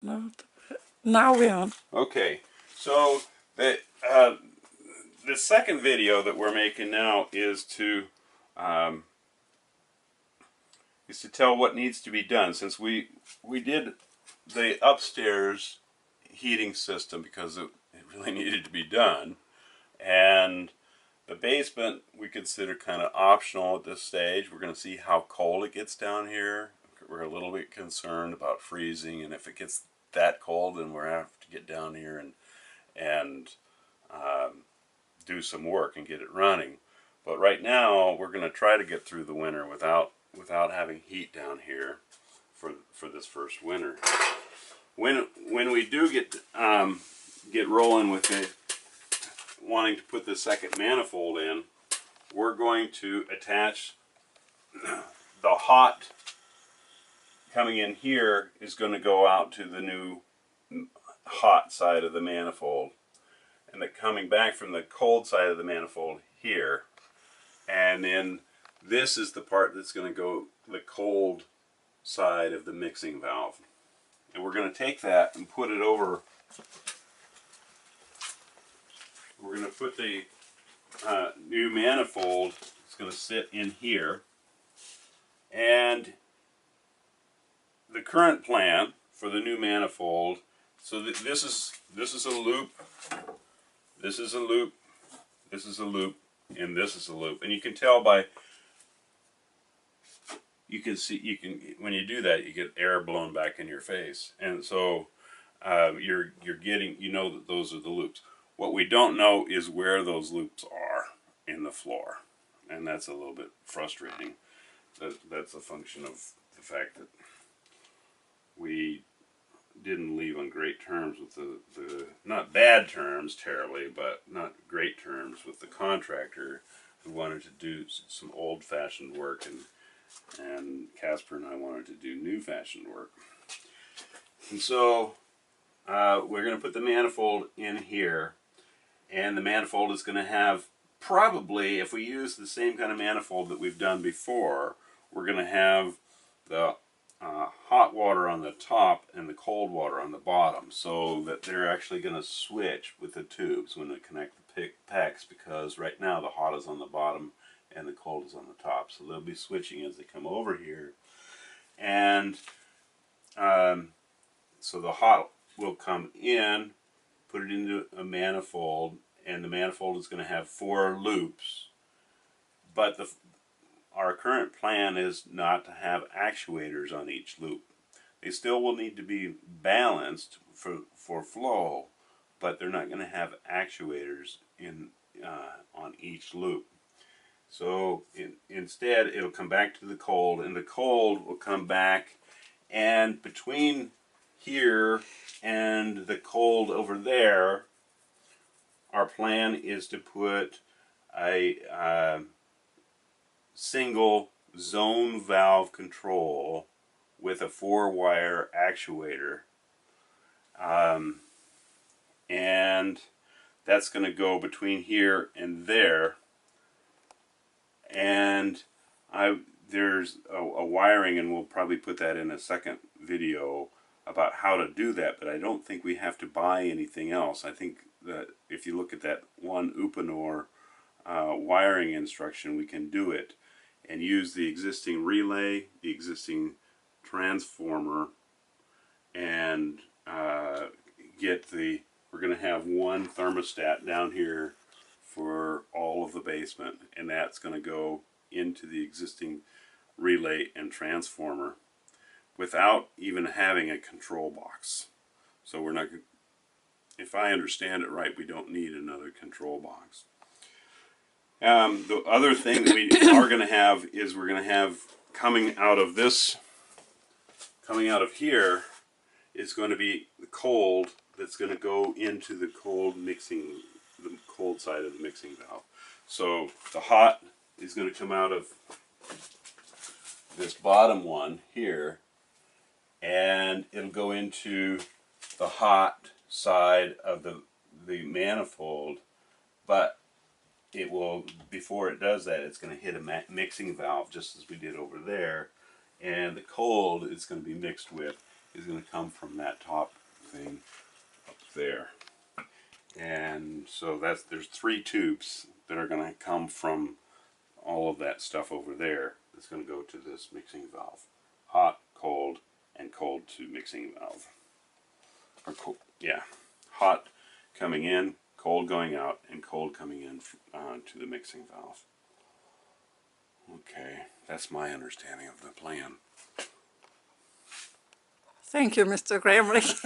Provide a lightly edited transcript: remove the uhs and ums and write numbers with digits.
No, now we're on. Okay, so the second video that we're making now um, is to tell what needs to be done. Since we did the upstairs heating system because it really needed to be done, and the basement we consider kind of optional at this stage. We're going to see how cold it gets down here. We're a little bit concerned about freezing, and if it gets that cold, then we're going to have to get down here and do some work and get it running. But right now, we're going to try to get through the winter without having heat down here for this first winter. When we do get rolling with it, wanting to put the second manifold in, we're going to attach the hot coming in here is going to go out to the new hot side of the manifold, and the coming back from the cold side of the manifold here, and then this is the part that's going to go the cold side of the mixing valve. And we're going to take that and put it over. We're going to put the new manifold. It's going to sit in here, and the current plan for the new manifold. So this is a loop. This is a loop. This is a loop, and this is a loop. And you can tell by when you do that, you get air blown back in your face, and so you're getting, that those are the loops. What we don't know is where those loops are in the floor, and that's a little bit frustrating. That's a function of the fact that we didn't leave on great terms with the not bad terms terribly, but not great terms with the contractor who wanted to do some old-fashioned work, and Casper and I wanted to do new-fashioned work. And so we're going to put the manifold in here, and the manifold is going to have, probably, if we use the same kind of manifold that we've done before, we're going to have the hot water on the top and the cold water on the bottom, so that they're actually going to switch with the tubes when they connect the packs, because right now the hot is on the bottom and the cold is on the top. So they'll be switching as they come over here, and so the hot will come in, put it into a manifold, and the manifold is going to have 4 loops, but our current plan is not to have actuators on each loop. They still will need to be balanced for flow, but they're not going to have actuators on each loop. So instead, it'll come back to the cold, and the cold will come back, and between here and the cold over there, our plan is to put a single zone valve control with a 4-wire actuator, and that's going to go between here and there. And there's a wiring, and we'll probably put that in a second video about how to do that, but I don't think we have to buy anything else. I think that if you look at that one Uponor wiring instruction, we can do it and use the existing relay, the existing transformer, and we're going to have one thermostat down here for all of the basement, and that's going to go into the existing relay and transformer without even having a control box. So we're not, if I understand it right, we don't need another control box. The other thing that we are going to have is we're going to have coming out of here is going to be the cold that's going to go into the cold side of the mixing valve. So the hot is going to come out of this bottom one here, and it'll go into the hot side of the manifold, but it will, before it does that, it's going to hit a mixing valve just as we did over there, and the cold is going to be mixed with is going to come from that top thing up there. And so there's 3 tubes that are going to come from all of that stuff over there. That's going to go to this mixing valve. Hot, cold, and cold to mixing valve. Or cold, yeah, hot coming in, cold going out, and cold coming in to the mixing valve. Okay, that's my understanding of the plan. Thank you, Mr. Gramlich.